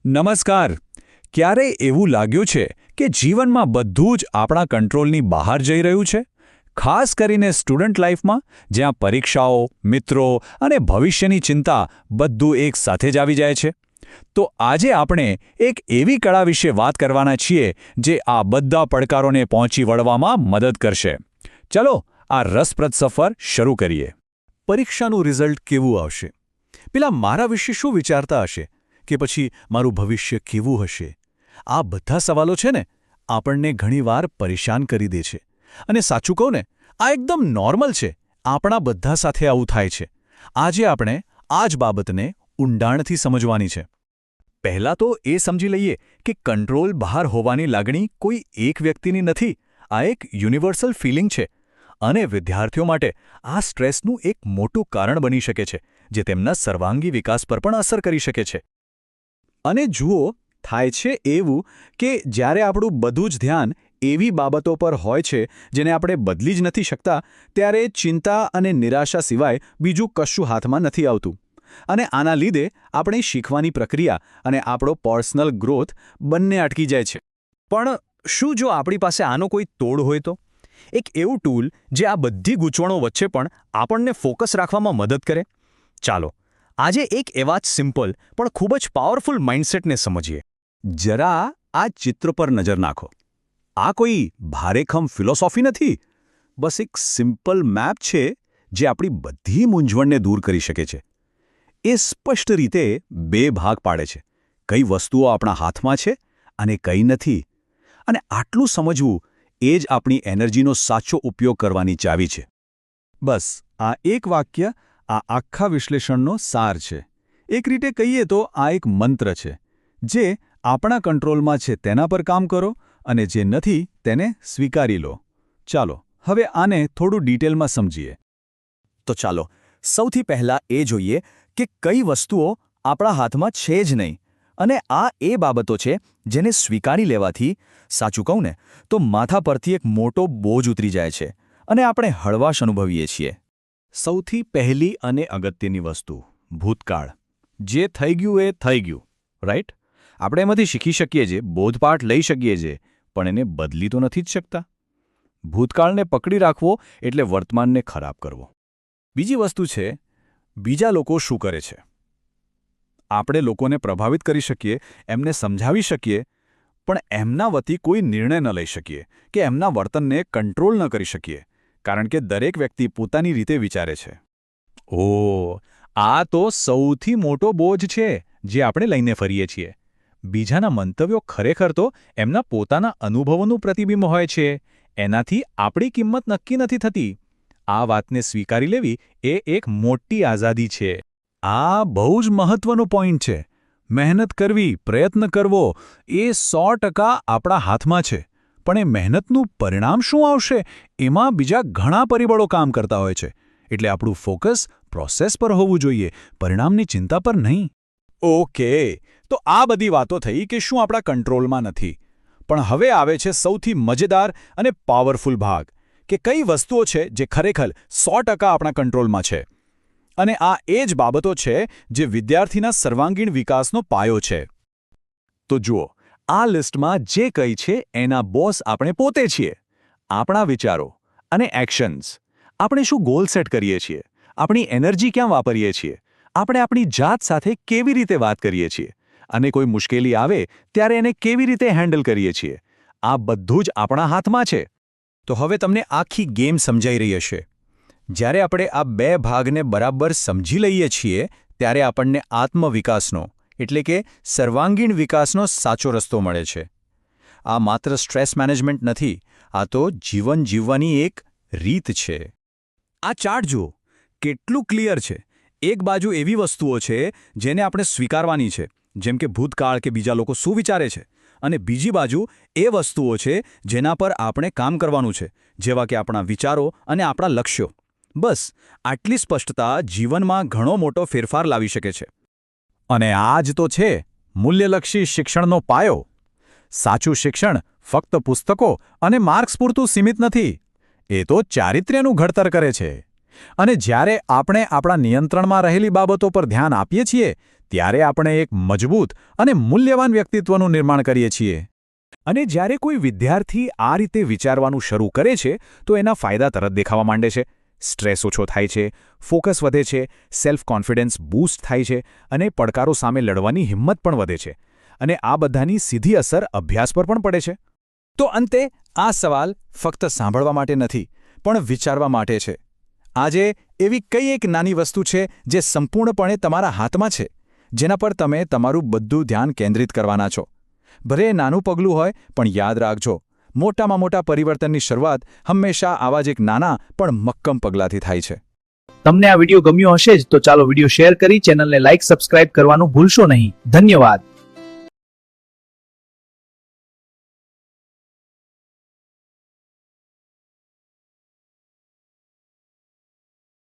નમસ્કાર. ક્યારેય એવું લાગ્યું છે કે જીવનમાં બધું જ આપણા કંટ્રોલની બહાર જઈ રહ્યું છે? ખાસ કરીને સ્ટુડન્ટ લાઈફમાં, જ્યાં પરીક્ષાઓ, મિત્રો અને ભવિષ્યની ચિંતા બધું એક સાથે જ આવી જાય છે. તો આજે આપણે એક એવી કળા વિશે વાત કરવાના છીએ જે આ બધા પડકારોને પહોંચી વળવામાં મદદ કરશે. ચલો આ રસપ્રદ સફર શરૂ કરીએ. પરીક્ષાનું રિઝલ્ટ કેવું આવશે? પેલા મારા વિશે શું વિચારતા હશે? કે પછી મારું ભવિષ્ય કેવું હશે? આ બધા સવાલો છે ને, આપણને ઘણીવાર પરેશાન કરી દે છે. અને સાચું કહું ને, આ એકદમ નોર્મલ છે. આપણા બધા સાથે આવું થાય છે. આજે આપણે આ જ બાબતને ઊંડાણથી સમજવાની છે. પહેલાં તો એ સમજી લઈએ કે કંટ્રોલ બહાર હોવાની લાગણી કોઈ એક વ્યક્તિની નથી. આ એક યુનિવર્સલ ફિલિંગ છે. અને વિદ્યાર્થીઓ માટે આ સ્ટ્રેસનું એક મોટું કારણ બની શકે છે, જે તેમના સર્વાંગી વિકાસ પર પણ અસર કરી શકે છે. અને જુઓ, થાય છે એવું કે જ્યારે આપણું બધું જ ધ્યાન એવી બાબતો પર હોય છે જેને આપણે બદલી જ નથી શકતા, ત્યારે ચિંતા અને નિરાશા સિવાય બીજું કશું હાથમાં નથી આવતું. અને આના લીધે આપણી શીખવાની પ્રક્રિયા અને આપણો પર્સનલ ગ્રોથ બંને અટકી જાય છે. પણ શું જો આપણી પાસે આનો કોઈ તોડ હોય તો? એક એવું ટૂલ જે આ બધી ગૂંચવણો વચ્ચે પણ આપણને ફોકસ રાખવામાં મદદ કરે? ચાલો આજે એક એવા જ સિમ્પલ પણ ખૂબ જ પાવરફુલ માઇન્ડસેટને સમજીએ. જરા આ ચિત્ર પર નજર નાખો. આ કોઈ ભારેખમ ફિલોસોફી નથી. બસ એક સિમ્પલ મેપ છે જે આપણી બધી મૂંઝવણને દૂર કરી શકે છે. એ સ્પષ્ટ રીતે બે ભાગ પાડે છે: કઈ વસ્તુઓ આપણા હાથમાં છે અને કઈ નથી. અને આટલું સમજવું એ જ આપણી એનર્જીનો સાચો ઉપયોગ કરવાની ચાવી છે. બસ આ એક વાક્ય આ આખા વિશ્લેષણનો સાર છે. એક રીતે કહીએ તો આ એક મંત્ર છે. જે આપણા કંટ્રોલમાં છે તેના પર કામ કરો, અને જે નથી તેને સ્વીકારી લો. ચાલો હવે આને થોડું ડિટેલમાં સમજીએ. તો ચાલો સૌથી પહેલાં એ જોઈએ કે કઈ વસ્તુઓ આપણા હાથમાં છે જ નહીં. અને આ એ બાબતો છે જેને સ્વીકારી લેવાથી, સાચું કહું ને, તો માથા પરથી એક મોટો બોજ ઉતરી જાય છે અને આપણે હળવાશ અનુભવીએ છીએ. સૌથી પહેલી અને અગત્યની વસ્તુ: ભૂતકાળ. જે થઈ ગયું એ થઈ ગયું, રાઈટ? આપણે એમાંથી શીખી શકીએ છીએ, બોધપાઠ લઈ શકીએ છીએ, પણ એને બદલી તો નથી જ શકતા. ભૂતકાળને પકડી રાખવો એટલે વર્તમાનને ખરાબ કરવો. બીજી વસ્તુ છે, બીજા લોકો શું કરે છે. આપણે લોકોને પ્રભાવિત કરી શકીએ, એમને સમજાવી શકીએ, પણ એમના વતી કોઈ નિર્ણય ન લઈ શકીએ કે એમના વર્તનને કંટ્રોલ ન કરી શકીએ, કારણ કે દરેક વ્યક્તિ પોતાની રીતે વિચારે છે. ઓહ, આ તો સૌથી મોટો બોજ છે જે આપણે લઈને ફરીએ છીએ. બીજાના મંતવ્યો ખરેખર તો એમના પોતાના અનુભવોનું પ્રતિબિંબ હોય છે. એનાથી આપણી કિંમત નક્કી નથી થતી. આ વાતને સ્વીકારી લેવી એ એક મોટી આઝાદી છે. આ બહુ જ મહત્વનો પોઈન્ટ છે. મહેનત કરવી, પ્રયત્ન કરવો, એ 100% આપણા હાથમાં છે. પણ એ મહેનતનું પરિણામ શું આવશે, એમાં બીજા ઘણા પરિબળો કામ કરતા હોય છે. એટલે આપણું ફોકસ પ્રોસેસ પર હોવું જોઈએ, પરિણામની ચિંતા પર નહીં. ઓકે, તો આ બધી વાતો થઈ કે શું આપણા કંટ્રોલમાં નથી. પણ હવે આવે છે સૌથી મજેદાર અને પાવરફુલ ભાગ, કે કઈ વસ્તુઓ છે જે ખરેખર 100% આપણા કંટ્રોલમાં છે. અને આ એ જ બાબતો છે જે વિદ્યાર્થીના સર્વાંગીણ વિકાસનો પાયો છે. તો જુઓ, આ લિસ્ટમાં જે કંઈ છે એના બોસ આપણે પોતે છીએ. આપણા વિચારો અને એક્શન્સ. આપણે શું ગોલ સેટ કરીએ છીએ, આપણી એનર્જી ક્યાં વાપરીએ છીએ, આપણે આપણી જાત સાથે કેવી રીતે વાત કરીએ છીએ, અને કોઈ મુશ્કેલી આવે ત્યારે એને કેવી રીતે હેન્ડલ કરીએ છીએ, આ બધું જ આપણા હાથમાં છે. તો હવે તમને આખી ગેમ સમજાઈ રહી હશે. જ્યારે આપણે આ બે ભાગને બરાબર સમજી લઈએ છીએ, ત્યારે આપણને આત્મવિકાસનો, એટલે કે સર્વાંગીણ વિકાસનો સાચો રસ્તો મળે છે. આ માત્ર સ્ટ્રેસ મેનેજમેન્ટ નથી, આ તો જીવન જીવવાની એક રીત છે. આ ચાર્ટ જુઓ, કેટલું ક્લિયર છે. એક બાજુ એવી વસ્તુઓ છે જેને આપણે સ્વીકારવાની છે, જેમ કે ભૂતકાળ કે બીજા લોકો શું વિચારે છે, અને બીજી બાજુ એ વસ્તુઓ છે જેના પર આપણે કામ કરવાનું છે, જેવા કે આપણા વિચારો અને આપણા લક્ષ્યો. બસ આટલી સ્પષ્ટતા જીવનમાં ઘણો મોટો ફેરફાર લાવી શકે છે. અને આ જ તો છે મૂલ્યલક્ષી શિક્ષણનો પાયો. સાચું શિક્ષણ ફક્ત પુસ્તકો અને માર્ક્સ પૂરતું સીમિત નથી. એ તો ચારિત્ર્યનું ઘડતર કરે છે. અને જ્યારે આપણે આપણા નિયંત્રણમાં રહેલી બાબતો પર ધ્યાન આપીએ છીએ ત્યારે આપણે એક મજબૂત અને મૂલ્યવાન વ્યક્તિત્વનું નિર્માણ કરીએ છીએ. અને જ્યારે કોઈ વિદ્યાર્થી આ રીતે વિચારવાનું શરૂ કરે છે તો એના ફાયદા તરત દેખાવા માંડે છે. સ્ટ્રેસ ઓછો થાય છે, ફોકસ વધે છે, સેલ્ફ કોન્ફિડન્સ બૂસ્ટ થાય છે અને પડકારો સામે લડવાની હિંમત પણ વધે છે. અને આ બધાની સીધી અસર અભ્યાસ પર પણ પડે છે. તો અંતે આ સવાલ ફક્ત સાંભળવા માટે નથી, પણ વિચારવા માટે છે. આજે એવી કઈ એક નાની વસ્તુ છે જે સંપૂર્ણપણે તમારા હાથમાં છે, જેના પર તમે તમારું બધું ધ્યાન કેન્દ્રિત કરવાના છો. ભલે નાનું પગલું હોય, પણ યાદ રાખજો, મોટામાં મોટા પરિવર્તનની શરૂઆત હંમેશા આવા જ એક નાના પણ મક્કમ પગલાંથી થાય છે. તમને આ વિડીયો ગમ્યો હશે જ તો ચાલો વિડીયો શેર કરી ચેનલને લાઇક સબસ્ક્રાઇબ કરવાનું ભૂલશો નહીં. ધન્યવાદ.